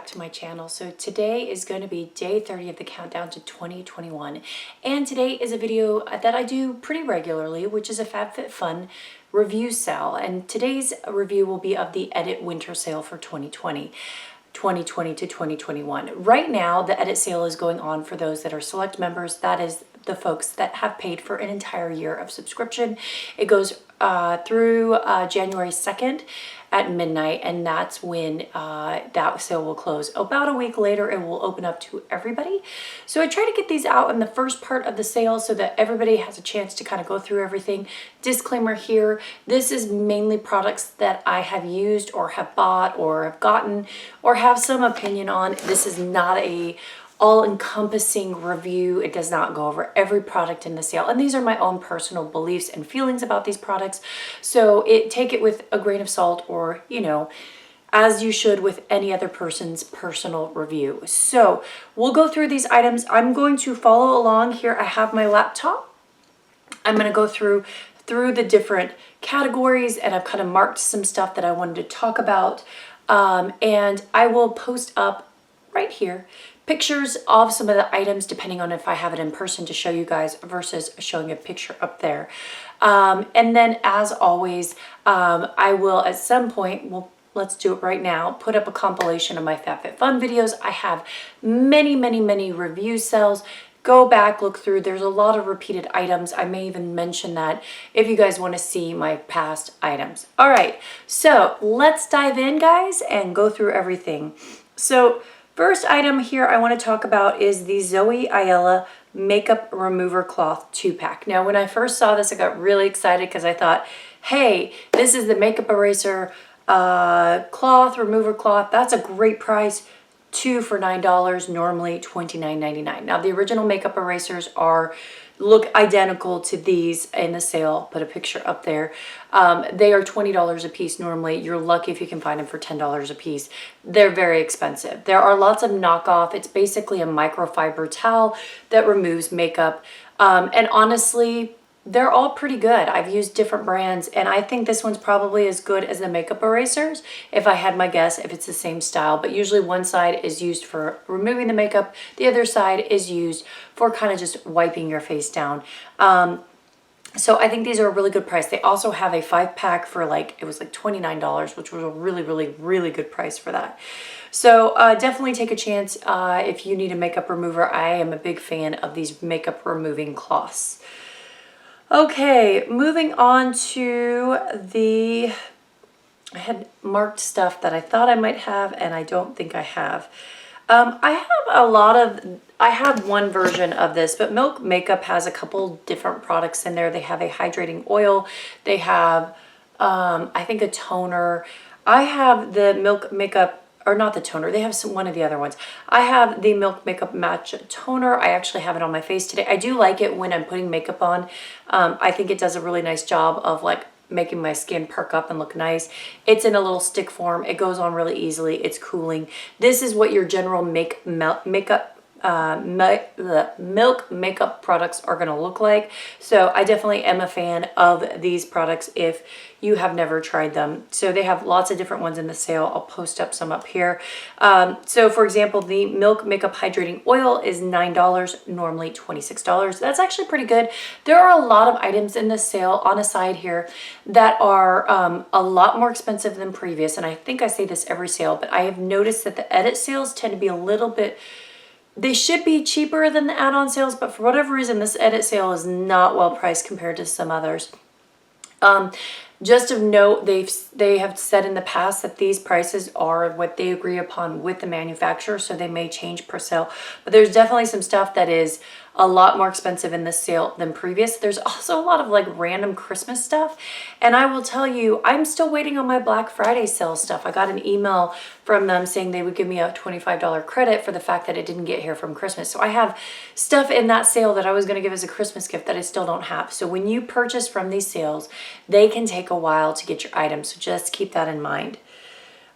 to my channel. So today is going to be day 30 of the countdown to 2021, and today is a video that I do pretty regularly, which is a Fabfitfun review sale. And today's review will be of the Edit Winter Sale for 2020 to 2021. Right now, the Edit sale is going on for those that are select members. That is the folks that have paid for an entire year of subscription. It goes through January 2nd at midnight, and that's when that sale will close. About a week later, it will open up to everybody. So I try to get these out in the first part of the sale so that everybody has a chance to kind of go through everything. Disclaimer here, this is mainly products that I have used or have bought or have gotten or have some opinion on. This is not a all-encompassing review. It does not go over every product in the sale, and these are my own personal beliefs and feelings about these products, so take it with a grain of salt, or as you should with any other person's personal review. So we'll go through these items. I'm going to follow along here. I have my laptop. I'm going to go through the different categories, and I've kind of marked some stuff that I wanted to talk about, and I will post up right here pictures of some of the items, depending on if I have it in person to show you guys versus showing a picture up there. And then, as always, I will at some point, let's do it right now, put up a compilation of my Fabfitfun videos. I have many review sales. Go back, look through. There's a lot of repeated items. I may even mention that if you guys want to see my past items. All right, so let's dive in, guys, and go through everything. So first item here I want to talk about is the Zoe Ayala Makeup Remover Cloth 2-pack. Now, when I first saw this, I got really excited because I thought, hey, this is the makeup eraser cloth, remover cloth. That's a great price. 2 for $9, normally $29.99. Now, the original makeup erasers look identical to these in the sale. Put a picture up there. They are $20 a piece normally. You're lucky if you can find them for $10 a piece. They're very expensive. There are lots of knockoff. It's basically a microfiber towel that removes makeup. And honestly, they're all pretty good. I've used different brands, and I think this one's probably as good as the makeup erasers, if I had my guess, if it's the same style. But usually one side is used for removing the makeup, the other side is used for kind of just wiping your face down. So I think these are a really good price. They also have a 5-pack for it was like $29, which was a really good price for that. So definitely take a chance if you need a makeup remover. I am a big fan of these makeup removing cloths. Okay, moving on to I had marked stuff that I thought I might have, and I don't think I have. I have one version of this, but Milk Makeup has a couple different products in there. They have a hydrating oil. They have, I think, a toner. I have the Milk Makeup, or not the toner, they have one of the other ones. I have the Milk Makeup Matcha Toner. I actually have it on my face today. I do like it when I'm putting makeup on. I think it does a really nice job of making my skin perk up and look nice. It's in a little stick form. It goes on really easily. It's cooling. This is what your general Milk Makeup products are going to look like. So I definitely am a fan of these products if you have never tried them. So they have lots of different ones in the sale. I'll post up some up here. So for example, the Milk Makeup Hydrating Oil is $9, normally $26. That's actually pretty good. There are a lot of items in this sale on a side here that are a lot more expensive than previous. And I think I say this every sale, but I have noticed that the edit sales tend to be a little bit, they should be cheaper than the add-on sales, but for whatever reason, this edit sale is not well priced compared to some others. Just of note, they have said in the past that these prices are what they agree upon with the manufacturer, so they may change per sale. But there's definitely some stuff that is a lot more expensive in this sale than previous. There's also a lot of random Christmas stuff, and I will tell you, I'm still waiting on my Black Friday sale stuff. I got an email from them saying they would give me a $25 credit for the fact that it didn't get here from Christmas. So I have stuff in that sale that I was going to give as a Christmas gift that I still don't have. So when you purchase from these sales, they can take a while to get your items, so just keep that in mind.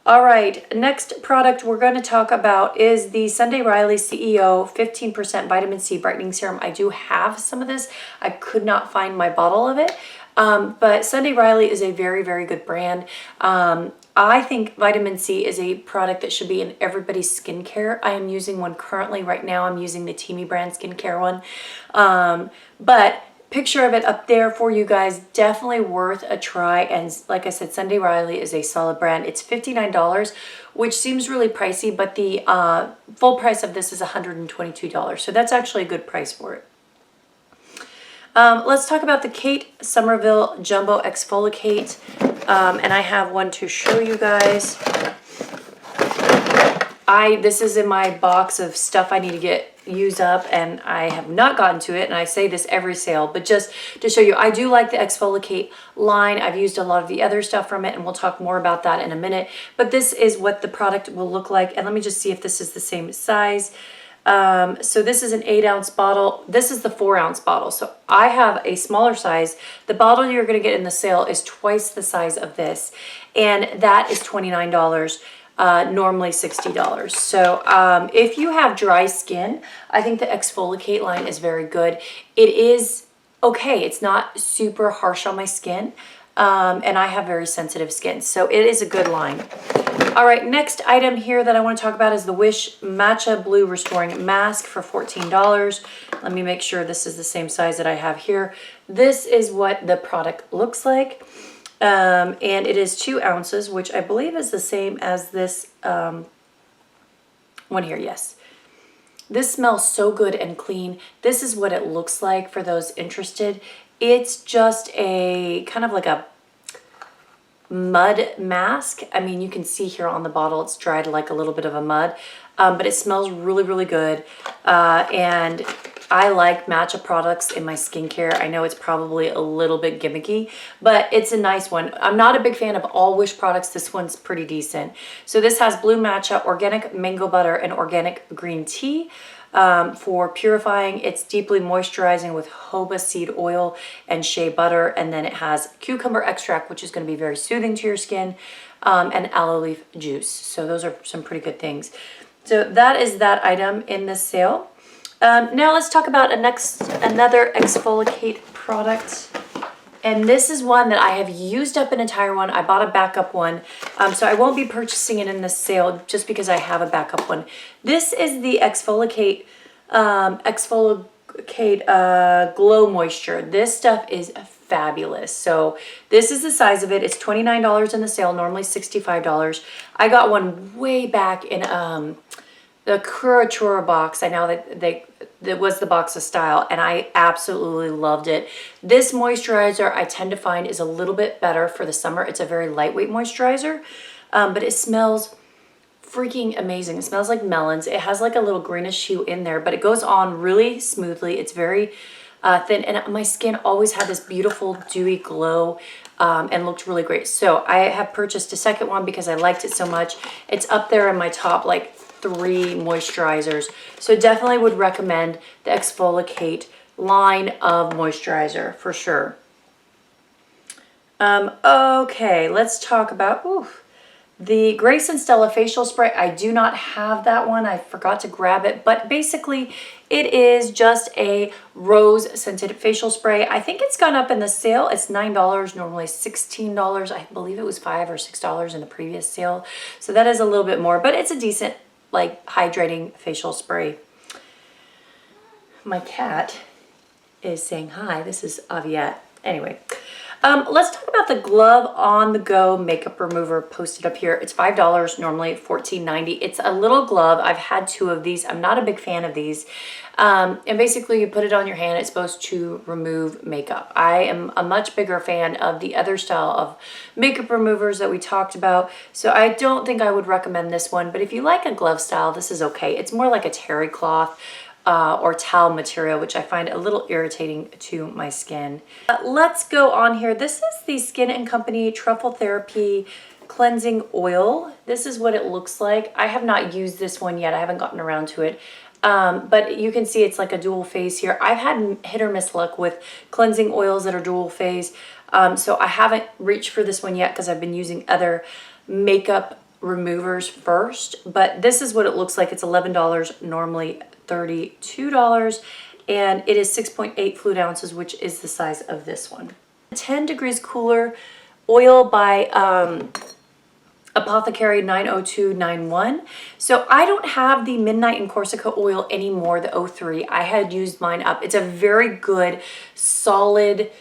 All right, next product we're going to talk about is the Sunday Riley CEO 15% Vitamin C Brightening Serum. I do have some of this. I could not find my bottle of it, but Sunday Riley is a very good brand. I think vitamin C is a product that should be in everybody's skincare. I am using one currently right now. I'm using the Teami brand skincare one. But picture of it up there for you guys, definitely worth a try. And like I said, Sunday Riley is a solid brand. It's $59, which seems really pricey, but the full price of this is $122. So that's actually a good price for it. Let's talk about the Kate Somerville Jumbo Exfolikate. And I have one to show you guys. This is in my box of stuff I need to get used up, and I have not gotten to it, and I say this every sale, but just to show you, I do like the Exfolikate line. I've used a lot of the other stuff from it, and we'll talk more about that in a minute, but this is what the product will look like. And let me just see if this is the same size. So this is an 8-ounce bottle. This is the 4-ounce bottle. So I have a smaller size. The bottle you're going to get in the sale is twice the size of this, and that is $29. Normally $60. So if you have dry skin, I think the Exfolikate line is very good. It is okay. It's not super harsh on my skin, and I have very sensitive skin, so it is a good line. All right, next item here that I want to talk about is the Wish Matcha Blue Restoring Mask for $14. Let me make sure this is the same size that I have here. This is what the product looks like. And it is 2 ounces, which I believe is the same as this one here. Yes. This smells so good and clean. This is what it looks like for those interested. It's just a kind of like a mud mask. I mean, you can see here on the bottle, it's dried like a little bit of a mud, but it smells really, really good. And I like matcha products in my skincare. I know it's probably a little bit gimmicky, but it's a nice one. I'm not a big fan of all Wish products. This one's pretty decent. So this has blue matcha, organic mango butter, and organic green tea. For purifying. It's deeply moisturizing with jojoba seed oil and shea butter, and then it has cucumber extract, which is going to be very soothing to your skin, and aloe leaf juice. So those are some pretty good things. So that is that item in this sale. Now let's talk about another Exfolikate product. And this is one that I have used up an entire one. I bought a backup one, so I won't be purchasing it in this sale just because I have a backup one. This is the Exfolikate Glow Moisture. This stuff is fabulous. So this is the size of it. It's $29 in the sale, normally $65. I got one way back in the Curatura box. I know that was the box of style, and I absolutely loved it. This moisturizer I tend to find is a little bit better for the summer. It's a very lightweight moisturizer, but it smells freaking amazing. It smells like melons. It has like a little greenish hue in there, but it goes on really smoothly. It's very thin, and my skin always had this beautiful dewy glow, and looked really great. So I have purchased a second one because I liked it so much. It's up there in my top like 3 moisturizers. So definitely would recommend the Exfolikate line of moisturizer for sure. Okay, let's talk about the Grace and Stella facial spray. I do not have that one. I forgot to grab it, but basically it is just a rose scented facial spray. I think it's gone up in the sale. It's $9, normally $16. I believe it was $5 or $6 in the previous sale. So that is a little bit more, but it's a decent like hydrating facial spray. My cat is saying hi. This is Aviette. Anyway, let's talk about the Glove on the Go makeup remover posted up here. It's $5, normally $14.90. It's a little glove. I've had 2 of these. I'm not a big fan of these. And basically you put it on your hand. It's supposed to remove makeup. I am a much bigger fan of the other style of makeup removers that we talked about. So I don't think I would recommend this one, but if you like a glove style, this is okay. It's more like a terry cloth or towel material, which I find a little irritating to my skin. Let's go on here. This is the Skin & Company Truffle Therapy Cleansing Oil. This is what it looks like. I have not used this one yet. I haven't gotten around to it. But you can see it's like a dual phase here. I've had hit or miss luck with cleansing oils that are dual phase. So I haven't reached for this one yet because I've been using other makeup removers first. But this is what it looks like. It's $11, normally $32. And it is 6.8 fluid ounces, which is the size of this one. 10 degrees cooler oil by Apothecary 90291. So I don't have the Midnight in Corsica oil anymore, the 03. I had used mine up. It's a very good, solid,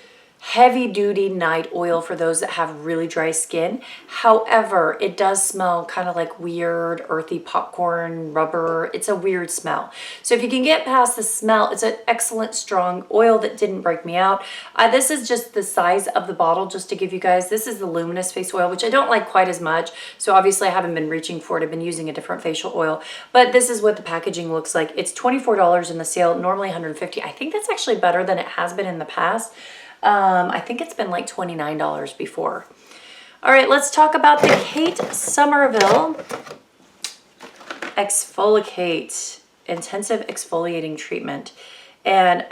heavy duty night oil for those that have really dry skin. However, it does smell kind of like weird earthy popcorn rubber. It's a weird smell. So if you can get past the smell, it's an excellent strong oil that didn't break me out. This is just the size of the bottle, just to give you guys. This is the Luminous Face Oil, which I don't like quite as much. So obviously I haven't been reaching for it. I've been using a different facial oil, but this is what the packaging looks like. It's $24 in the sale, normally $150. I think that's actually better than it has been in the past. I think it's been like $29 before. All right, let's talk about the Kate Somerville Exfolikate Intensive Exfoliating Treatment. And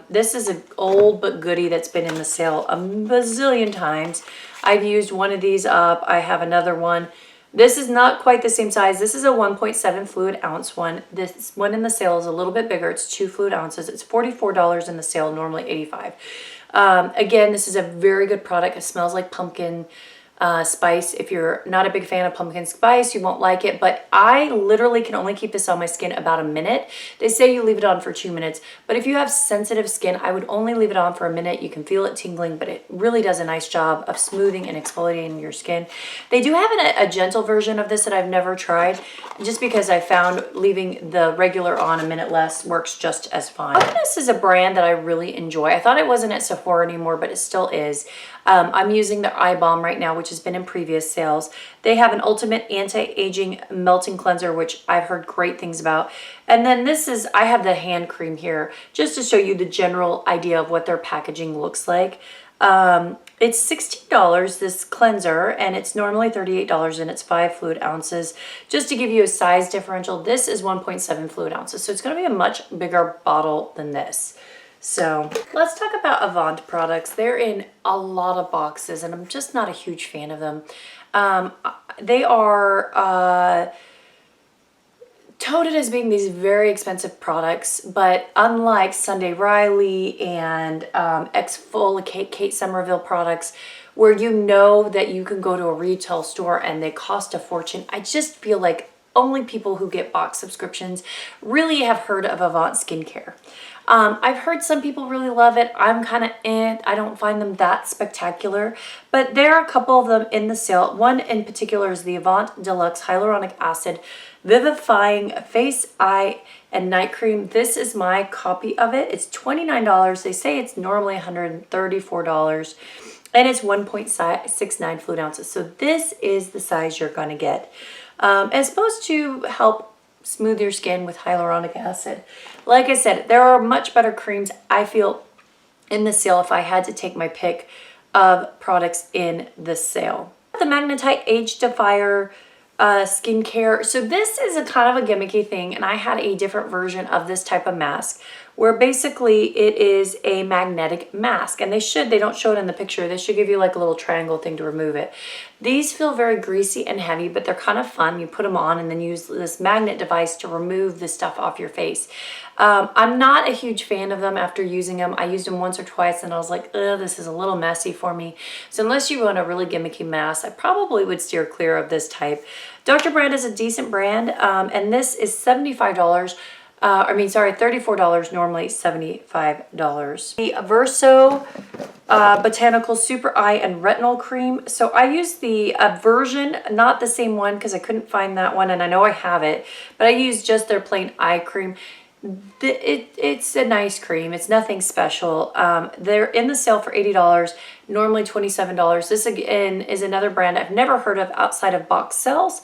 this is an old but goodie that's been in the sale a bazillion times. I've used one of these up. I have another one. This is not quite the same size. This is a 1.7 fluid ounce one. This one in the sale is a little bit bigger. It's 2 fluid ounces. It's $44 in the sale, normally $85. Again, this is a very good product. It smells like pumpkin spice. If you're not a big fan of pumpkin spice, you won't like it, but I literally can only keep this on my skin about a minute. They say you leave it on for 2 minutes, but if you have sensitive skin, I would only leave it on for a minute. You can feel it tingling, but it really does a nice job of smoothing and exfoliating your skin. They do have a gentle version of this that I've never tried, just because I found leaving the regular on a minute less works just as fine. This is a brand that I really enjoy. I thought it wasn't at Sephora anymore, but it still is. I'm using their eye balm right now, which has been in previous sales. They have an ultimate anti-aging melting cleanser, which I've heard great things about. And then this is, I have the hand cream here just to show you the general idea of what their packaging looks like. It's $16, this cleanser, and it's normally $38, and it's 5 fluid ounces. Just to give you a size differential, this is 1.7 fluid ounces, so it's going to be a much bigger bottle than this. So let's talk about Avant products. They're in a lot of boxes, and I'm just not a huge fan of them. They are touted as being these very expensive products, but unlike Sunday Riley and Exfolikate, Kate Somerville products, where you know that you can go to a retail store and they cost a fortune, I just feel like only people who get box subscriptions really have heard of Avant skincare. I've heard some people really love it. I'm kind of I don't find them that spectacular, but there are a couple of them in the sale. One in particular is the Avant Deluxe Hyaluronic Acid Vivifying Face, Eye, and Night Cream. This is my copy of it. It's $29. They say it's normally $134, and it's 1.69 fluid ounces. So this is the size you're going to get. It's supposed to help smooth your skin with hyaluronic acid. Like I said, there are much better creams, I feel, in the sale if I had to take my pick of products in the sale. The Magnetite Age Defier skincare. So this is a kind of a gimmicky thing, and I had a different version of this type of mask where basically it is a magnetic mask, and they don't show it in the picture. They should give you like a little triangle thing to remove it. These feel very greasy and heavy, but they're kind of fun. You put them on and then use this magnet device to remove the stuff off your face. I'm not a huge fan of them after using them. I used them once or twice and I was like, ugh, this is a little messy for me. So unless you want a really gimmicky mask, I probably would steer clear of this type. Dr. Brand is a decent brand, and this is $75. $34, normally $75. The Verso Botanical Super Eye and Retinol Cream. So I used the version, not the same one because I couldn't find that one, and I know I have it, but I used just their plain eye cream. It's a nice cream. It's nothing special. They're in the sale for $80, normally $27. This again is another brand I've never heard of outside of box sales.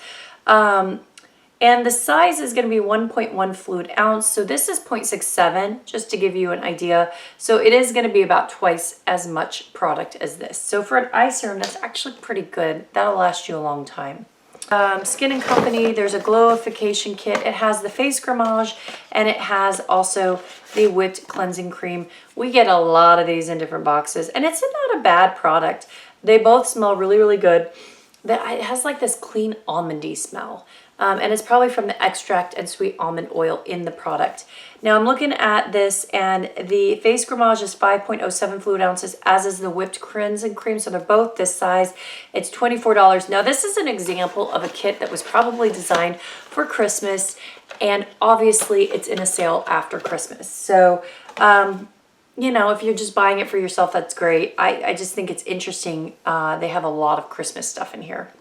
And the size is going to be 1.1 fluid ounce. So this is 0.67, just to give you an idea. So it is going to be about twice as much product as this. So for an eye serum, that's actually pretty good. That'll last you a long time. Skin & Company, there's a glowification kit. It has the face grammage, and it has also the whipped cleansing cream. We get a lot of these in different boxes, and it's not a bad product. They both smell really, really good. It has like this clean almondy smell. And it's probably from the extract and sweet almond oil in the product. Now I'm looking at this, and the face grammage is 5.07 fluid ounces, as is the whipped cleansing cream. So they're both this size. It's $24. Now this is an example of a kit that was probably designed for Christmas, and obviously it's in a sale after Christmas. So, you know, if you're just buying it for yourself, that's great. I just think it's interesting. They have a lot of Christmas stuff in here.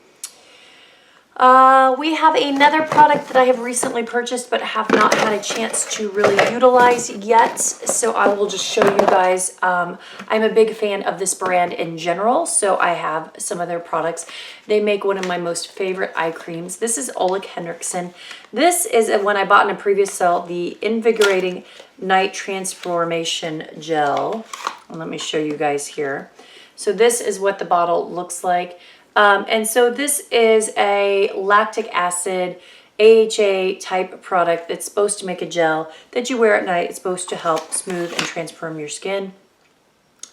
We have another product that I have recently purchased but have not had a chance to really utilize yet, so I will just show you guys. I'm a big fan of this brand in general, so I have some of their products. They make one of my most favorite eye creams. This is Ole Henriksen. This is one I bought in a previous sale, the Invigorating Night Transformation Gel. And let me show you guys here. So this is what the bottle looks like. And so this is a lactic acid AHA type product that's supposed to make a gel that you wear at night. It's supposed to help smooth and transform your skin.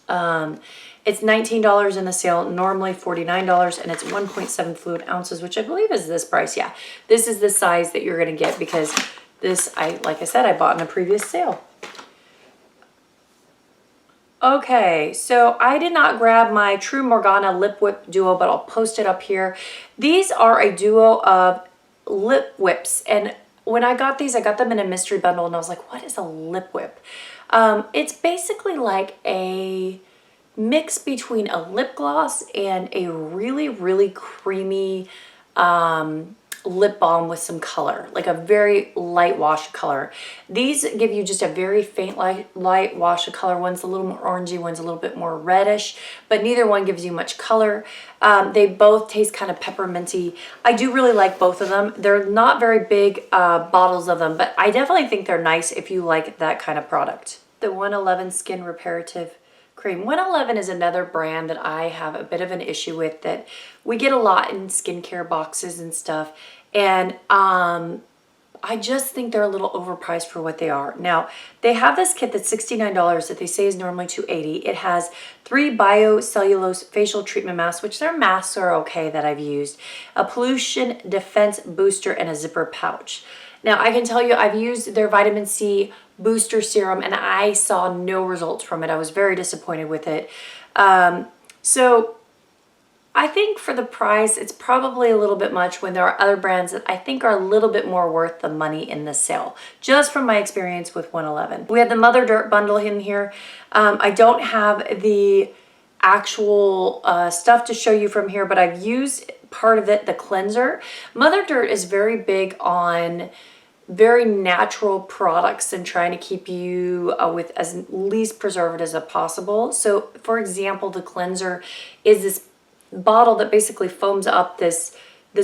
It's $19 in the sale, normally $49, and it's 1.7 fluid ounces, which I believe is this price. Yeah, this is the size that you're going to get because this, like I said, I bought in a previous sale. Okay, so I did not grab my True Morgana Lip Whip Duo, but I'll post it up here. These are a duo of lip whips, and when I got these, I got them in a mystery bundle, and I was like, what is a lip whip? It's basically like a mix between a lip gloss and a really, really creamy lip balm with some color, like a very light wash of color. These give you just a very faint light wash of color. One's a little more orangey, one's a little bit more reddish, but neither one gives you much color. They both taste kind of pepperminty. I do really like both of them. They're not very big bottles of them, but I definitely think they're nice if you like that kind of product. The 111 Skin Reparative Cream. 111 is another brand that I have a bit of an issue with, that we get a lot in skincare boxes and stuff, and I just think they're a little overpriced for what they are. Now, they have this kit that's $69 that they say is normally $280. It has 3 biocellulose facial treatment masks, which their masks are okay that I've used, a pollution defense booster, and a zipper pouch. Now, I can tell you I've used their vitamin C booster serum and I saw no results from it. I was very disappointed with it. So I think for the price, it's probably a little bit much when there are other brands that I think are a little bit more worth the money in this sale, just from my experience with 111. We have the Mother Dirt bundle in here. I don't have the actual stuff to show you from here, but I've used part of it, the cleanser. Mother Dirt is very big on very natural products and trying to keep you with as least preservatives as possible. So for example, the cleanser is this bottle that basically foams up this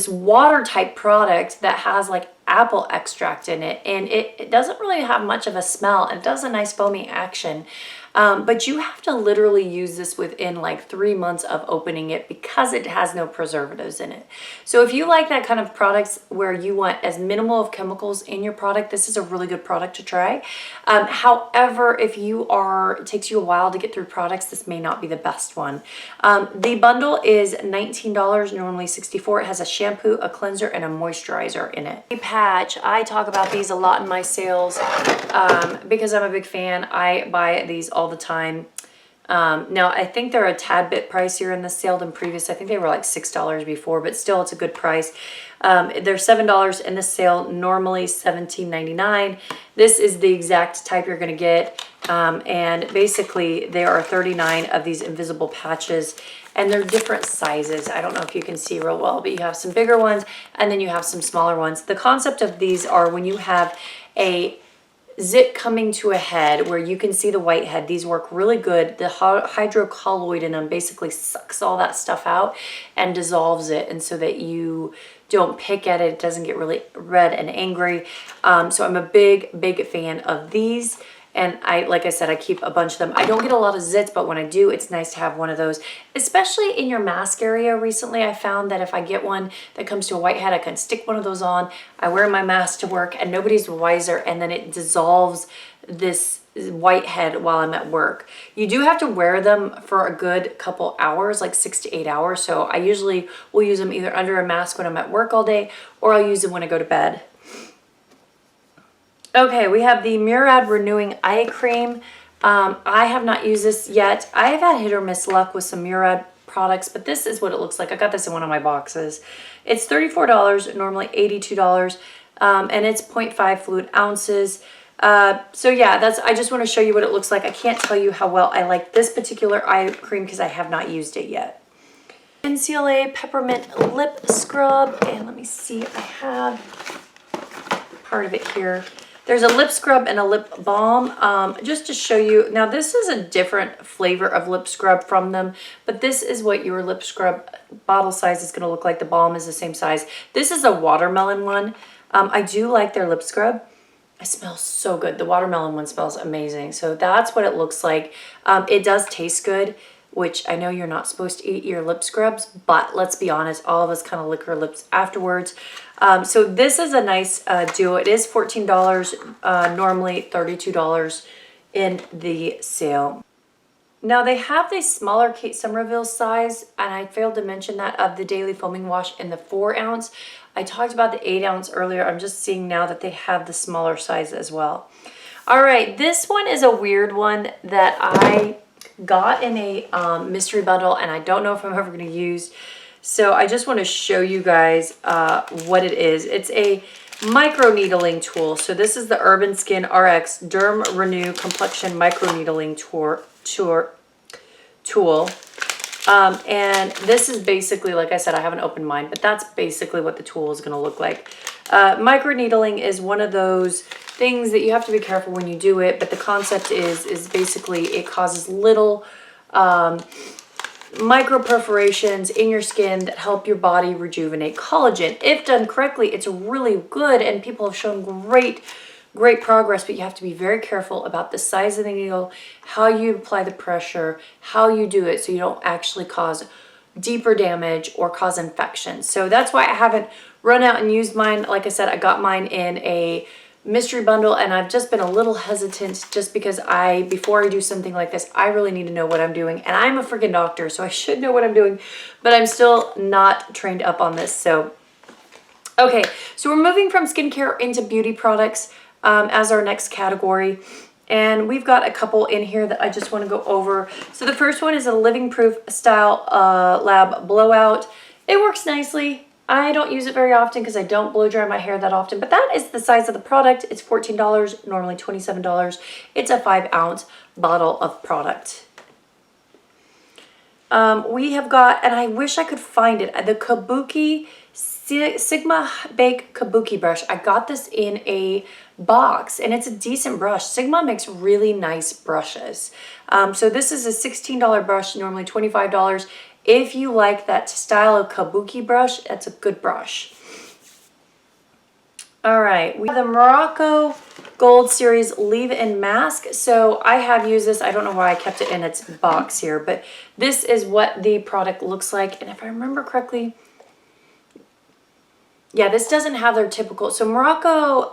water type product that has like apple extract in it, and it doesn't really have much of a smell. It does a nice foamy action, but you have to literally use this within like 3 months of opening it because it has no preservatives in it. So if you like that kind of products where you want as minimal of chemicals in your product, this is a really good product to try. However, if it takes you a while to get through products, this may not be the best one. The bundle is $19, normally $64. It has a shampoo, a cleanser, and a moisturizer in it. A patch, I talk about these a lot in my sales because I'm a big fan. I buy these all the time. Now I think they're a tad bit pricier in the sale than previous. I think they were like $6 before, but still it's a good price. They're $7 in the sale, normally $17.99. This is the exact type you're going to get, and basically there are 39 of these invisible patches, and they're different sizes. I don't know if you can see real well, but you have some bigger ones and then you have some smaller ones. The concept of these are when you have a zit coming to a head where you can see the white head, these work really good. The hydrocolloid in them basically sucks all that stuff out and dissolves it, and so that you don't pick at it, it doesn't get really red and angry. So I'm a big fan of these. And like I said, I keep a bunch of them. I don't get a lot of zits, but when I do, it's nice to have one of those, especially in your mask area. Recently, I found that if I get one that comes to a whitehead, I can stick one of those on. I wear my mask to work and nobody's wiser, and then it dissolves this whitehead while I'm at work. You do have to wear them for a good couple hours, like 6 to 8 hours. So I usually will use them either under a mask when I'm at work all day, or I'll use them when I go to bed. Okay, we have the Murad Renewing Eye Cream. I have not used this yet. I have had hit or miss luck with some Murad products, but this is what it looks like. I got this in one of my boxes. It's $34, normally $82, and it's 0.5 fluid ounces. So yeah, I just want to show you what it looks like. I can't tell you how well I like this particular eye cream because I have not used it yet. NCLA Peppermint Lip Scrub, and let me see, I have part of it here. There's a lip scrub and a lip balm, just to show you. Now this is a different flavor of lip scrub from them, but this is what your lip scrub bottle size is going to look like. The balm is the same size. This is a watermelon one. I do like their lip scrub. It smells so good. The watermelon one smells amazing. So that's what it looks like. It does taste good, which I know you're not supposed to eat your lip scrubs, but let's be honest, all of us kind of lick our lips afterwards. So this is a nice duo. It is $14, normally $32 in the sale. Now they have the smaller Kate Somerville size, and I failed to mention that, of the Daily Foaming Wash in the 4 ounce. I talked about the 8 ounce earlier. I'm just seeing now that they have the smaller size as well. All right, this one is a weird one that I got in a mystery bundle, and I don't know if I'm ever going to use. So I just want to show you guys what it is. It's a micro needling tool. So this is the Urban Skin RX Derm Renew Complexion Micro Needling tool. And this is basically, like I said, I haven't opened mine, but that's basically what the tool is going to look like. Micro needling is one of those things that you have to be careful when you do it, but the concept is basically it causes little micro perforations in your skin that help your body rejuvenate collagen. If done correctly, it's really good, and people have shown great progress, but you have to be very careful about the size of the needle, how you apply the pressure, how you do it, so you don't actually cause deeper damage or cause infection. So that's why I haven't run out and used mine. Like I said, I got mine in a mystery bundle, and I've just been a little hesitant just because before I do something like this, I really need to know what I'm doing, and I'm a freaking doctor, so I should know what I'm doing, but I'm still not trained up on this. So okay, so we're moving from skincare into beauty products as our next category, and we've got a couple in here that I just want to go over. So the first one is a Living Proof Style Lab Blowout. It works nicely. I don't use it very often because I don't blow dry my hair that often, but that is the size of the product. It's $14, normally $27. It's a 5 ounce bottle of product. We have got, and I wish I could find it, the Kabuki Sigma Bake Kabuki Brush. I got this in a box, and it's a decent brush. Sigma makes really nice brushes. So this is a $16 brush, normally $25. If you like that style of Kabuki brush, that's a good brush. All right, we have the Morocco Gold Series Leave-In Mask. So I have used this. I don't know why I kept it in its box here, but this is what the product looks like. And if I remember correctly, yeah, this doesn't have their typical. So Morocco,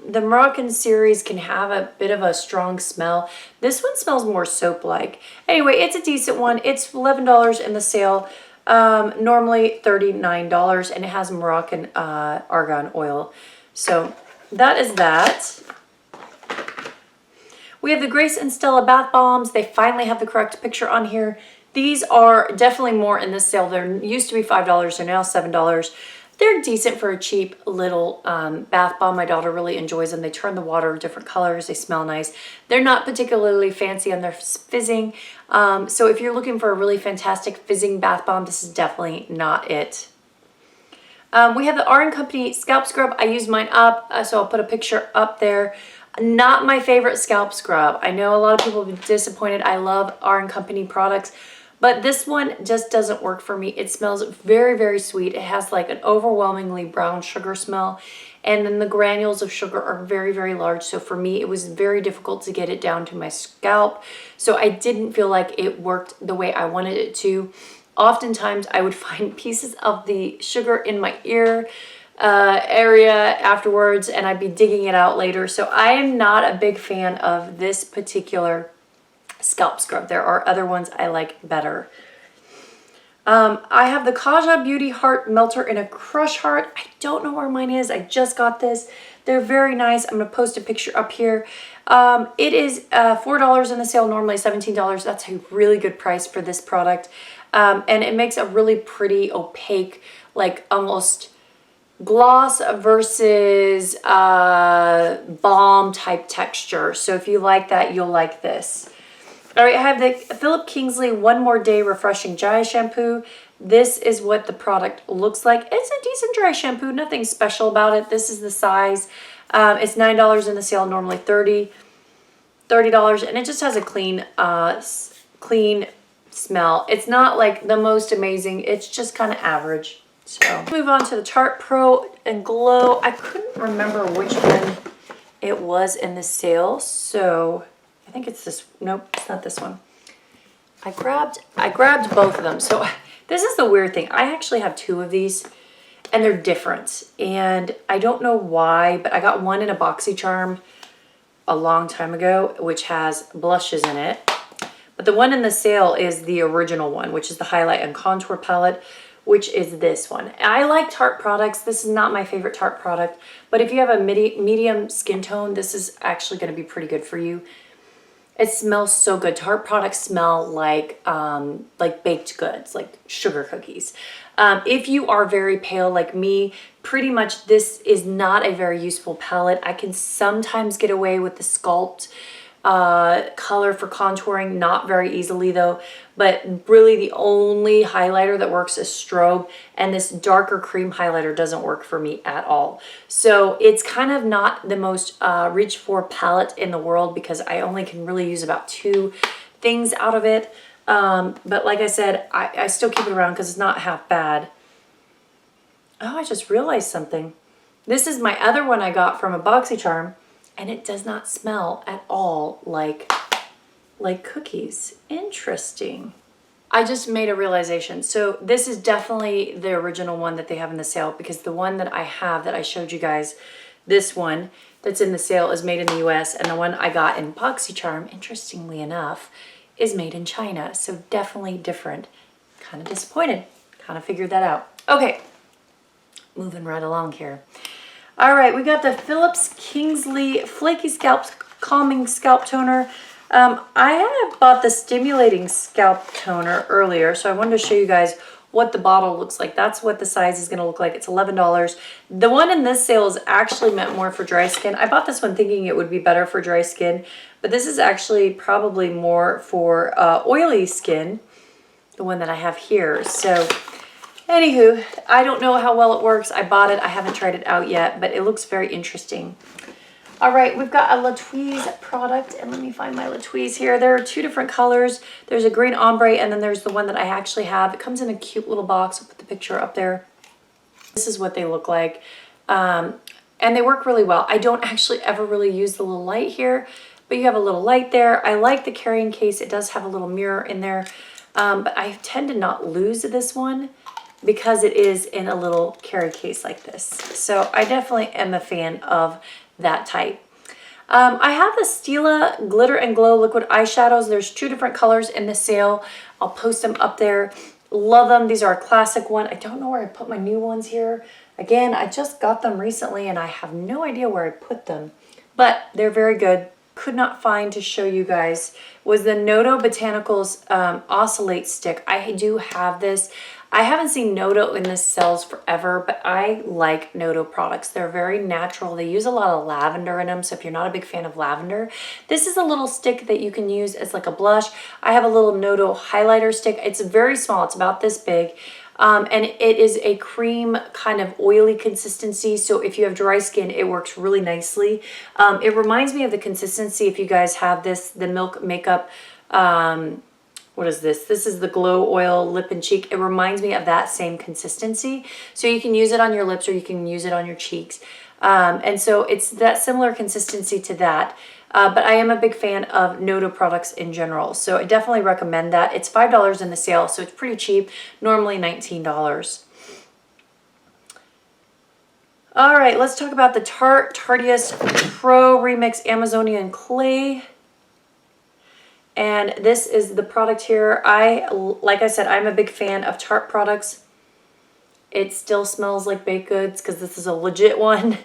the Moroccan series can have a bit of a strong smell. This one smells more soap-like. Anyway, it's a decent one. It's $11 in the sale, normally $39, and it has Moroccan argan oil. So that is that. We have the Grace and Stella Bath Bombs. They finally have the correct picture on here. These are definitely more in this sale. They used to be $5, they're now $7. They're decent for a cheap little bath bomb. My daughter really enjoys them. They turn the water different colors. They smell nice. They're not particularly fancy on their fizzing. So if you're looking for a really fantastic fizzing bath bomb, this is definitely not it. We have the R & Company Scalp Scrub. I used mine up, so I'll put a picture up there. Not my favorite scalp scrub. I know a lot of people have been disappointed. I love R & Company products, But this one just doesn't work for me. It smells very, very sweet. It has like an overwhelmingly brown sugar smell. And then the granules of sugar are very, very large. So for me, it was very difficult to get it down to my scalp. So I didn't feel like it worked the way I wanted it to. Oftentimes, I would find pieces of the sugar in my ear area afterwards, and I'd be digging it out later. So I am not a big fan of this particular scalp scrub. There are other ones I like better. I have the Kaja Beauty Heart Melter in a Crush Heart. I don't know where mine is. I just got this. They're very nice. I'm going to post a picture up here. It is $4 in the sale, normally $17. That's a really good price for this product. And it makes a really pretty opaque, like almost gloss versus balm type texture. So if you like that, you'll like this. All right, I have the Phillips Kingsley One More Day Refreshing Dry Shampoo. This is what the product looks like. It's a decent dry shampoo, nothing special about it. This is the size. It's $9 in the sale, normally $30, and it just has a clean, clean smell. It's not like the most amazing. It's just kind of average. So move on to the Tarte Pro and Glow. I couldn't remember which one it was in the sale, so I think it's this. Nope, it's not this one. I grabbed both of them. So this is the weird thing. I actually have two of these, and they're different. And I don't know why, but I got one in a BoxyCharm a long time ago, which has blushes in it. But the one in the sale is the original one, which is the highlight and contour palette, which is this one. I like Tarte products. This is not my favorite Tarte product, but if you have a medium skin tone, this is actually going to be pretty good for you. It smells so good. Tarte products smell like baked goods, like sugar cookies. If you are very pale like me, pretty much this is not a very useful palette. I can sometimes get away with the Sculpt color for contouring, not very easily though, but really the only highlighter that works is strobe, and this darker cream highlighter doesn't work for me at all. So it's kind of not the most reach for palette in the world, because I only can really use about two things out of it. But like I said, I still keep it around because it's not half bad. Oh, I just realized something. This is my other one I got from a BoxyCharm, and it does not smell at all like cookies. Interesting. I just made a realization. So this is definitely the original one that they have in the sale, because the one that I have that I showed you guys, this one that's in the sale, is made in the US, and the one I got in BoxyCharm, interestingly enough, is made in China. So definitely different. Kind of disappointed. Kind of figured that out. Okay, moving right along here. All right, we got the Phillips Kingsley Flaky Scalp Calming Scalp Toner. I had bought the Stimulating Scalp Toner earlier, so I wanted to show you guys what the bottle looks like. That's what the size is going to look like. It's $11. The one in this sale is actually meant more for dry skin. I bought this one thinking it would be better for dry skin, but this is actually probably more for oily skin, the one that I have here. So anywho, I don't know how well it works. I bought it. I haven't tried it out yet, but it looks very interesting. All right, we've got a Latouise product, and let me find my Latouise here. There are two different colors. There's a green ombre, and then there's the one that I actually have. It comes in a cute little box. I'll put the picture up there. This is what they look like, and they work really well. I don't actually ever really use the little light here, but you have a little light there. I like the carrying case. It does have a little mirror in there, but I tend to not lose this one because it is in a little carry case like this. So I definitely am a fan of that type. I have the Stella Glitter and Glow Liquid Eyeshadows. There's two different colors in the sale. I'll post them up there. Love them. These are a classic one. I don't know where I put my new ones here. Again, I just got them recently and I have no idea where I put them, but they're very good. Could not find to show you guys was the Noto Botanicals Oscillate Stick. I do have this. I haven't seen Noto in this sales forever, but I like Noto products. They're very natural. They use a lot of lavender in them, so if you're not a big fan of lavender, this is a little stick that you can use as like a blush. I have a little Noto highlighter stick. It's very small. It's about this big. And it is a cream kind of oily consistency. So if you have dry skin, it works really nicely. It reminds me of the consistency, if you guys have this, the Milk Makeup what is this? This is the Glow Oil Lip and Cheek. It reminds me of that same consistency. So you can use it on your lips or you can use it on your cheeks. And so it's that similar consistency to that. But I am a big fan of Noto products in general. So I definitely recommend that. It's $5 in the sale, so it's pretty cheap. Normally $19. All right, let's talk about the Tarte Pro Remix Amazonian Clay. And this is the product here. Like I said, I'm a big fan of Tarte products. It still smells like baked goods because this is a legit one,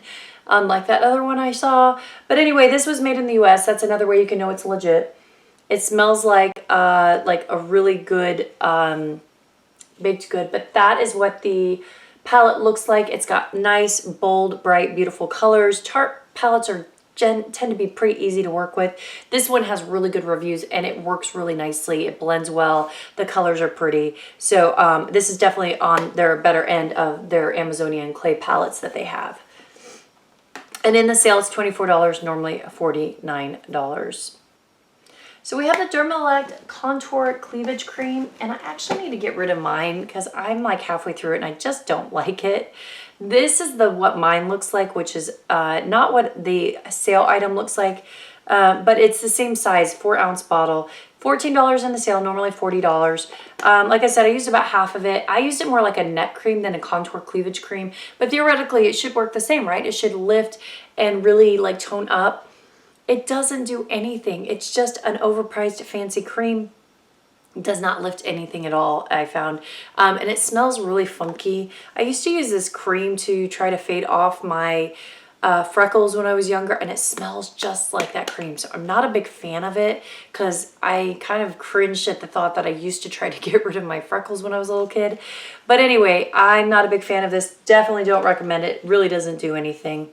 unlike that other one I saw. But anyway, this was made in the US. That's another way you can know it's legit. It smells like a really good baked good. But that is what the palette looks like. It's got nice, bold, bright, beautiful colors. Tarte palettes tend to be pretty easy to work with. This one has really good reviews and it works really nicely. It blends well. The colors are pretty. So this is definitely on their better end of their Amazonian clay palettes that they have. And in the sale, it's $24, normally $49. So we have the Dermalect Contour Cleavage Cream, and I actually need to get rid of mine because I'm like halfway through it and I just don't like it. This is what mine looks like, which is not what the sale item looks like, but it's the same size, 4-ounce bottle. $14 in the sale, normally $40. Like I said, I used about half of it. I used it more like a neck cream than a contour cleavage cream, but theoretically it should work the same, right? It should lift and really like tone up. It doesn't do anything. It's just an overpriced fancy cream. It does not lift anything at all, I found. And it smells really funky. I used to use this cream to try to fade off my freckles when I was younger, and it smells just like that cream. So I'm not a big fan of it because I kind of cringed at the thought that I used to try to get rid of my freckles when I was a little kid. But anyway, I'm not a big fan of this. Definitely don't recommend it. It really doesn't do anything.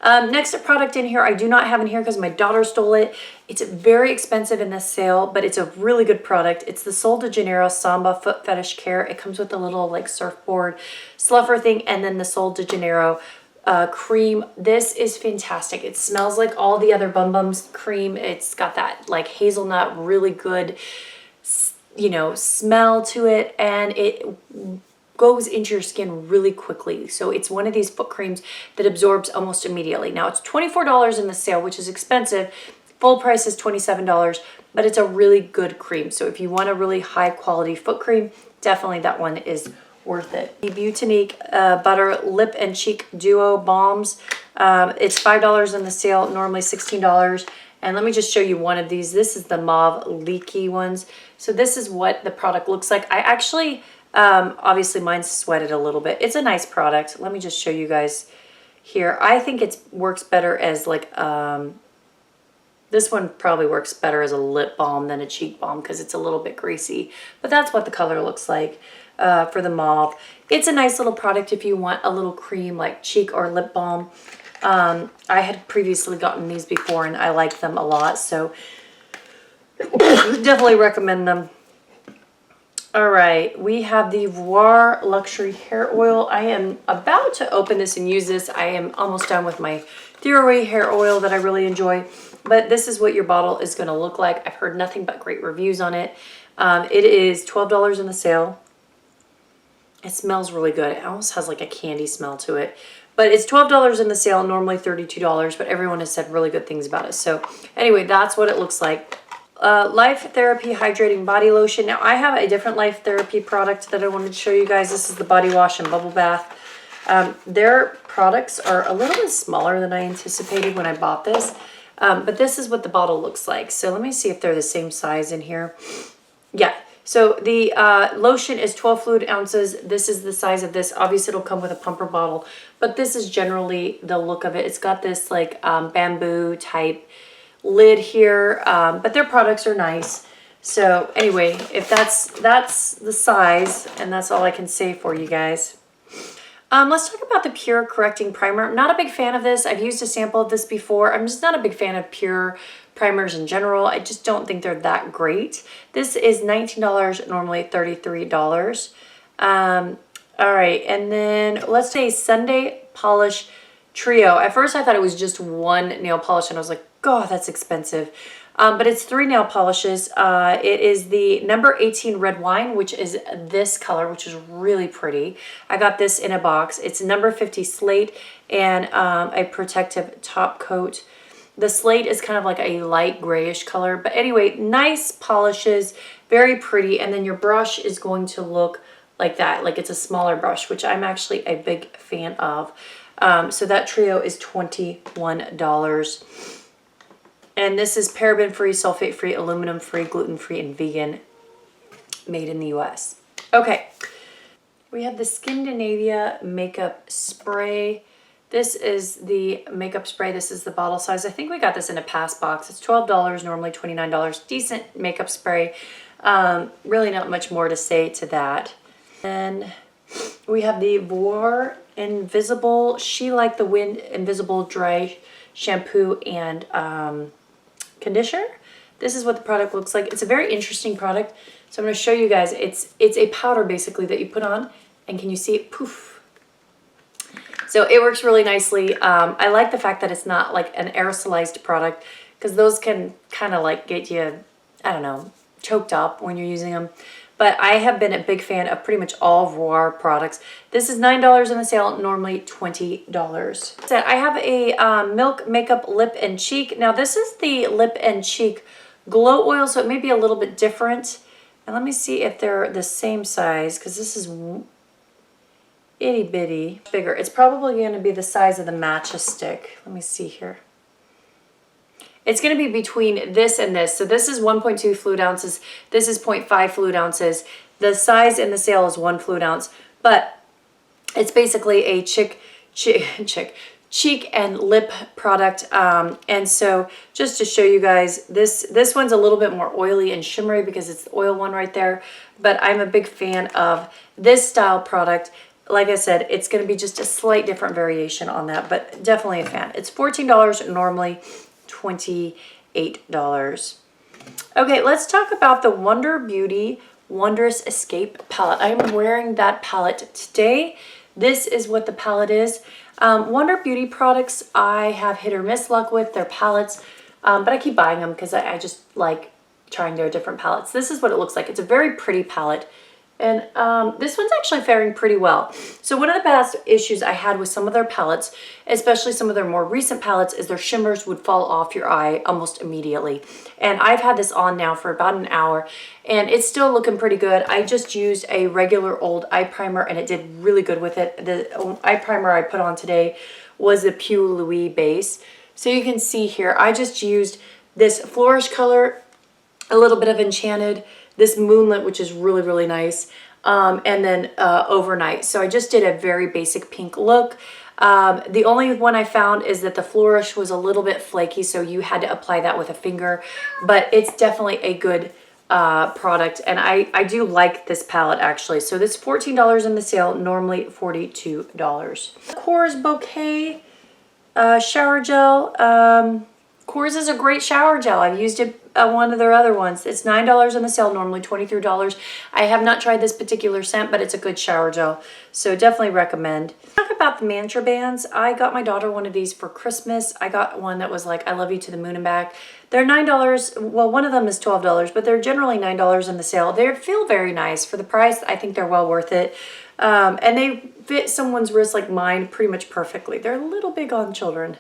Next product in here, I do not have in here because my daughter stole it. It's very expensive in this sale, but it's a really good product. It's the Sol de Janeiro Samba Foot Fetish Care. It comes with a little like surfboard sluffer thing, and then the Sol de Janeiro cream. This is fantastic. It smells like all the other Bum Bum's cream. It's got that like hazelnut, really good, you know, smell to it, and it goes into your skin really quickly. So it's one of these foot creams that absorbs almost immediately. Now it's $24 in the sale, which is expensive. Full price is $27, but it's a really good cream. So if you want a really high quality foot cream, definitely that one is worth it. The Butanique Butter Lip and Cheek Duo Balms. It's $5 in the sale, normally $16. And let me just show you one of these. This is the mauve leaky ones. So this is what the product looks like. I actually, obviously mine's sweated a little bit. It's a nice product. Let me just show you guys here. I think it works better as like, this one probably works better as a lip balm than a cheek balm because it's a little bit greasy. But that's what the color looks like for the mauve. It's a nice little product if you want a little cream like cheek or lip balm. I had previously gotten these before and I like them a lot. So definitely recommend them. All right, we have the Voir Luxury Hair Oil. I am about to open this and use this. I am almost done with my Theory hair oil that I really enjoy. But this is what your bottle is going to look like. I've heard nothing but great reviews on it. It is $12 in the sale. It smells really good. It almost has like a candy smell to it. But it's $12 in the sale, normally $32, but everyone has said really good things about it. So anyway, that's what it looks like. Life Therapy Hydrating Body Lotion. Now I have a different Life Therapy product that I wanted to show you guys. This is the Body Wash and Bubble Bath. Their products are a little bit smaller than I anticipated when I bought this. But this is what the bottle looks like. So let me see if they're the same size in here. Yeah. So the lotion is 12 fluid ounces. This is the size of this. Obviously, it'll come with a pumper bottle. But this is generally the look of it. It's got this like bamboo type lid here. But their products are nice. So anyway, if that's the size, and that's all I can say for you guys. Let's talk about the Pure Correcting Primer. I'm not a big fan of this. I've used a sample of this before. I'm just not a big fan of Pure primers in general. I just don't think they're that great. This is $19, normally $33. All right, and then let's say Sunday Polish Trio. At first I thought it was just one nail polish and I was like, God, that's expensive. But it's 3 nail polishes. It is the number 18 red wine, which is this color, which is really pretty. I got this in a box. It's number 50 slate and a protective top coat. The slate is kind of like a light grayish color. But anyway, nice polishes, very pretty. And then your brush is going to look like that, like it's a smaller brush, which I'm actually a big fan of. So that trio is $21. And this is paraben-free, sulfate-free, aluminum-free, gluten-free, and vegan, made in the US. Okay, we have the Scandinavia makeup spray. This is the makeup spray. This is the bottle size. I think we got this in a pass box. It's $12, normally $29. Decent makeup spray. Really not much more to say to that. And we have the Voir Invisible She Like the Wind Invisible Dry Shampoo and conditioner. This is what the product looks like. It's a very interesting product. So I'm going to show you guys. It's a powder basically that you put on, and can you see it? Poof. So it works really nicely. I like the fact that it's not like an aerosolized product, because those can kind of like get you, I don't know, choked up when you're using them. But I have been a big fan of pretty much all Voir products. This is $9 in the sale, normally $20. So I have a Milk Makeup Lip and Cheek. Now this is the Lip and Cheek Glow Oil, so it may be a little bit different. And let me see if they're the same size, because this is itty bitty bigger. It's probably going to be the size of the matcha stick. Let me see here. It's going to be between this and this. So this is 1.2 fluid ounces. This is 0.5 fluid ounces. The size in the sale is 1 fluid ounce, but it's basically a cheek and lip product. And so just to show you guys, this one's a little bit more oily and shimmery because it's the oil one right there. But I'm a big fan of this style product. Like I said, it's going to be just a slight different variation on that, but definitely a fan. It's $14, normally $28. Okay, let's talk about the Wonder Beauty Wondrous Escape palette. I'm wearing that palette today. This is what the palette is. Wonder Beauty products I have hit or miss luck with. Their palettes, but I keep buying them because I just like trying their different palettes. This is what it looks like. It's a very pretty palette. And this one's actually faring pretty well. So one of the past issues I had with some of their palettes, especially some of their more recent palettes, is their shimmers would fall off your eye almost immediately. And I've had this on now for about an hour, and it's still looking pretty good. I just used a regular old eye primer, and it did really good with it. The eye primer I put on today was the Pew Louis base. So you can see here, I just used this Flourish color, a little bit of Enchanted, this Moonlit, which is really, really nice, and then Overnight. So I just did a very basic pink look. The only one I found is that the Flourish was a little bit flaky, so you had to apply that with a finger, but it's definitely a good product, and I do like this palette actually. So this is $14 in the sale, normally $42. COS Bouquet shower gel. COS is a great shower gel. I've used it one of their other ones. It's $9 in the sale, normally $23. I have not tried this particular scent, but it's a good shower gel, so definitely recommend. Talk about the mantra bands. I got my daughter one of these for Christmas. I got one that was like, I love you to the moon and back. They're $9. Well, one of them is $12, but they're generally $9 in the sale. They feel very nice. For the price, I think they're well worth it. And they fit someone's wrist like mine pretty much perfectly. They're a little big on children.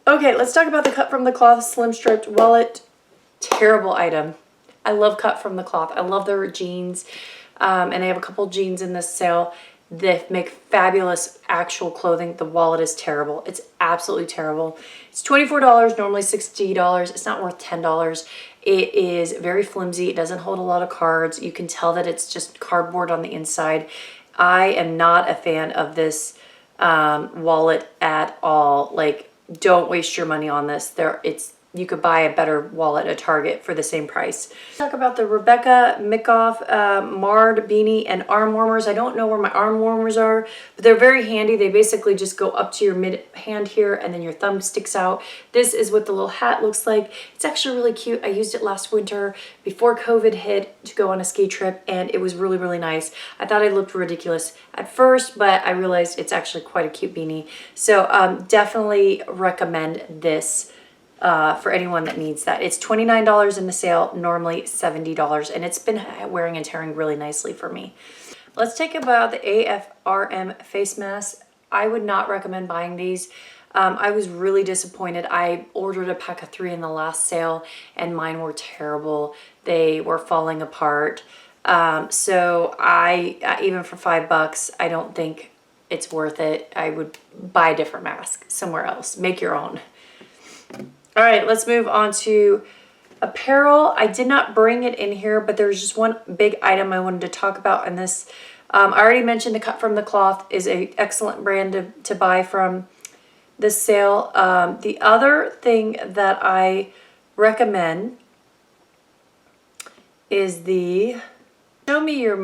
Okay, let's talk about the Cut from the Cloth Slim Striped Wallet. Terrible item. I love Cut from the Cloth. I love their jeans. And I have a couple jeans in this sale that make fabulous actual clothing. The wallet is terrible. It's absolutely terrible. It's $24, normally $60. It's not worth $10. It is very flimsy. It doesn't hold a lot of cards. You can tell that it's just cardboard on the inside. I am not a fan of this wallet at all. Like, don't waste your money on this. You could buy a better wallet at Target for the same price. Talk about the Rebecca Mickoff Marred Beanie and Arm Warmers. I don't know where my arm warmers are, but they're very handy. They basically just go up to your mid hand here, and then your thumb sticks out. This is what the little hat looks like. It's actually really cute. I used it last winter before COVID hit to go on a ski trip, and it was really, really nice. I thought I looked ridiculous at first, but I realized it's actually quite a cute beanie. So definitely recommend this for anyone that needs that. It's $29 in the sale, normally $70, and it's been wearing and tearing really nicely for me. Let's talk about the AFRM face mask. I would not recommend buying these. I was really disappointed. I ordered a pack of 3 in the last sale and mine were terrible. They were falling apart. So even for $5, I don't think it's worth it. I would buy a different mask somewhere else. Make your own. All right, let's move on to apparel. I did not bring it in here, but there's just one big item I wanted to talk about in this. I already mentioned the Cut from the Cloth is an excellent brand to buy from this sale. The other thing that I recommend is the Show Me Your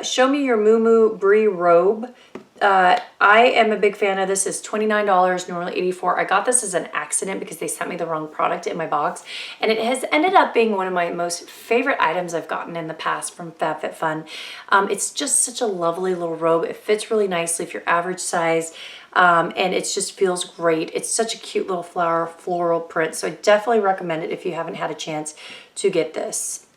Show Me Your Moo Brie robe. I am a big fan of this. It's $29, normally $84. I got this as an accident because they sent me the wrong product in my box, and it has ended up being one of my most favorite items I've gotten in the past from Fabfitfun. It's just such a lovely little robe. It fits really nicely if you're average size, and it just feels great. It's such a cute little floral print, so I definitely recommend it if you haven't had a chance to get this.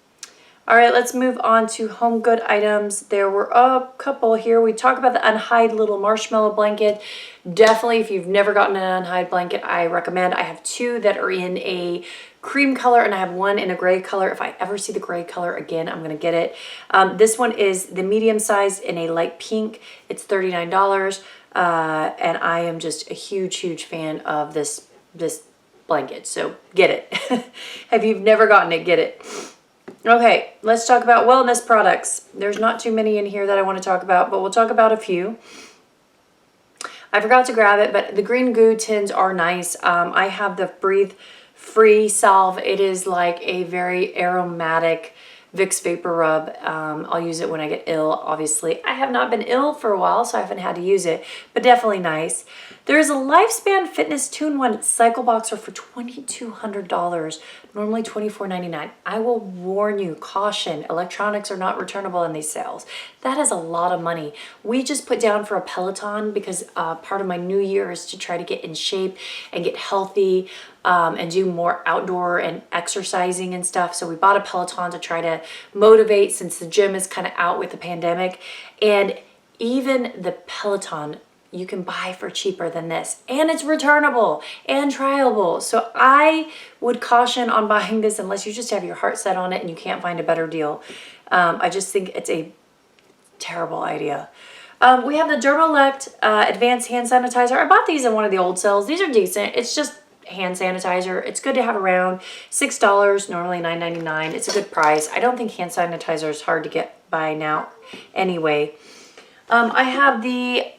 All right, let's move on to home good items. There were a couple here. We talk about the unhide little marshmallow blanket. Definitely, if you've never gotten an unhide blanket, I recommend. I have 2 that are in a cream color and I have 1 in a gray color. If I ever see the gray color again, I'm gonna get it. This one is the medium size in a light pink. It's $39, and I am just a huge fan of this blanket, so get it. If you've never gotten it, get it. Okay, let's talk about wellness products. There's not too many in here that I want to talk about, but we'll talk about a few. I forgot to grab it, but the green goo tins are nice. I have the Breathe Free Salve. It is like a very aromatic Vicks Vapor Rub. I'll use it when I get ill, obviously. I have not been ill for a while, so I haven't had to use it, but definitely nice. There's a Lifespan Fitness 2-in-1 Cycle Boxer for $2,200, normally $24.99. I will warn you, caution, electronics are not returnable in these sales. That is a lot of money. We just put down for a Peloton because part of my new year is to try to get in shape and get healthy and do more outdoor and exercising and stuff. So we bought a Peloton to try to motivate since the gym is kind of out with the pandemic. And even the Peloton you can buy for cheaper than this, and it's returnable and trialable. So I would caution on buying this unless you just have your heart set on it and you can't find a better deal. I just think it's a terrible idea. We have the Dermalect Advanced Hand Sanitizer. I bought these in one of the old sales. These are decent. It's just hand sanitizer. It's good to have around. $6, normally $9.99. It's a good price. I don't think hand sanitizer is hard to get by now anyway. I have the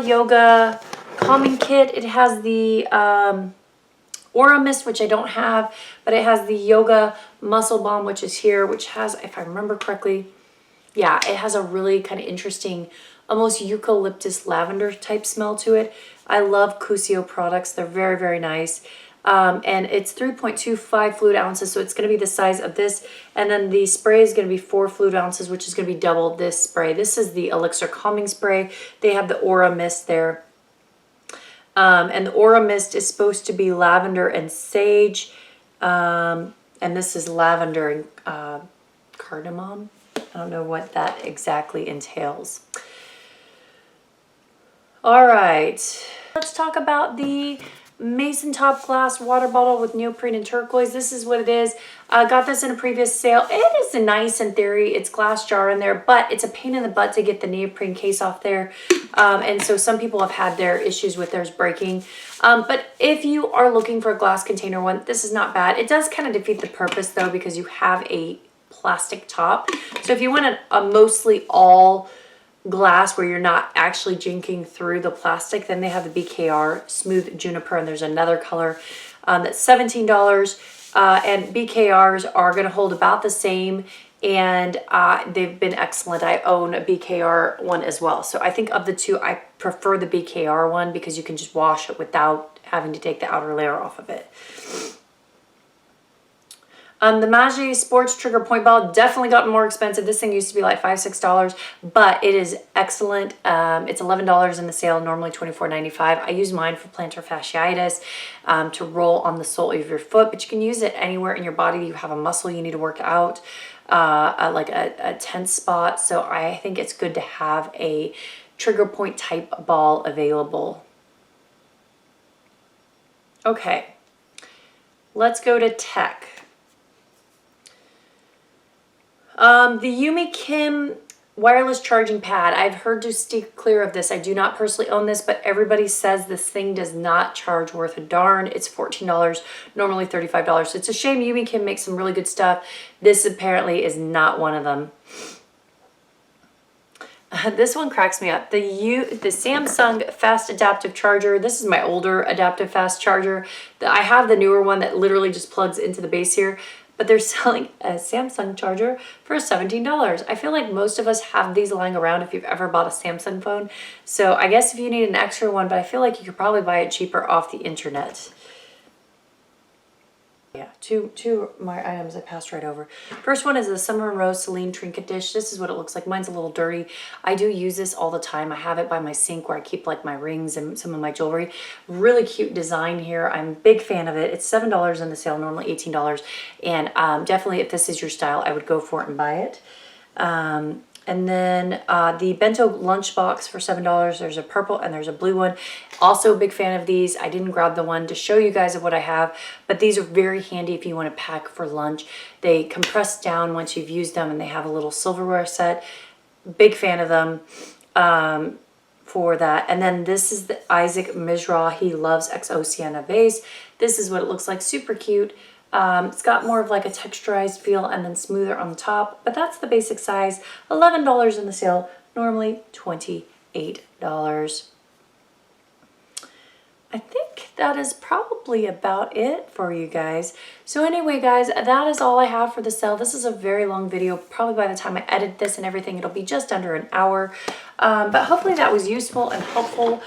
Yoga Calming Kit. It has the Aura Mist, which I don't have, but it has the Yoga Muscle Balm, which is here, which has, if I remember correctly, yeah, it has a really kind of interesting, almost eucalyptus lavender type smell to it. I love Cusio products. They're very nice. And it's 3.25 fluid ounces, so it's going to be the size of this. And then the spray is going to be 4 fluid ounces, which is going to be double this spray. This is the Elixir Calming Spray. They have the Aura Mist there. And the Aura Mist is supposed to be lavender and sage. And this is lavender and cardamom. I don't know what that exactly entails. All right, let's talk about the Mason Top Glass water bottle with neoprene and turquoise. This is what it is. I got this in a previous sale. It is nice in theory. It's glass jar in there, but it's a pain in the butt to get the neoprene case off there. And so some people have had their issues with theirs breaking. But if you are looking for a glass container one, this is not bad. It does kind of defeat the purpose though, because you have a plastic top. So if you want a mostly all glass where you're not actually drinking through the plastic, then they have the BKR Smooth Juniper, and there's another color that's $17, and BKRs are going to hold about the same, and they've been excellent. I own a BKR one as well, so I think of the two I prefer the BKR one because you can just wash it without having to take the outer layer off of it. The Mage Sports Trigger Point Ball definitely got more expensive. This thing used to be like $5, $6, but it is excellent. It's $11 in the sale, normally $24.95. I use mine for plantar fasciitis, to roll on the sole of your foot, but you can use it anywhere in your body. You have a muscle you need to work out, like a tense spot. So I think it's good to have a trigger point type ball available. Okay, let's go to tech. The Yumi Kim wireless charging pad. I've heard to stay clear of this. I do not personally own this, but everybody says this thing does not charge worth a darn. It's $14, normally $35. So it's a shame. Yumi Kim makes some really good stuff. This apparently is not one of them. This one cracks me up. The Samsung fast adaptive charger. This is my older adaptive fast charger. I have the newer one that literally just plugs into the base here, but they're selling a Samsung charger for $17. I feel like most of us have these lying around if you've ever bought a Samsung phone. So I guess if you need an extra one, but I feel like you could probably buy it cheaper off the internet. Yeah, two my items I passed right over. First one is the Summer and Rose Celine Trinket Dish. This is what it looks like. Mine's a little dirty. I do use this all the time. I have it by my sink where I keep like my rings and some of my jewelry. Really cute design here. I'm a big fan of it. It's $7 in the sale, normally $18. And definitely if this is your style, I would go for it and buy it. And then the bento lunchbox for $7. There's a purple and there's a blue one. Also a big fan of these. I didn't grab the one to show you guys of what I have, but these are very handy if you want to pack for lunch. They compress down once you've used them, and they have a little silverware set. Big fan of them for that. And then this is the Isaac Mizrahi. He loves XO Sienna vase. This is what it looks like. Super cute. It's got more of like a texturized feel and then smoother on the top, but that's the basic size. $11 in the sale, normally $28. I think that is probably about it for you guys. So anyway, guys, that is all I have for the sale. This is a very long video. Probably by the time I edit this and everything, it'll be just under an hour. But hopefully that was useful and helpful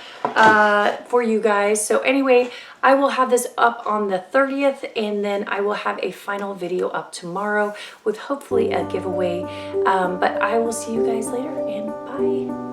for you guys. So anyway, I will have this up on the 30th, and then I will have a final video up tomorrow with hopefully a giveaway. But I will see you guys later, and bye.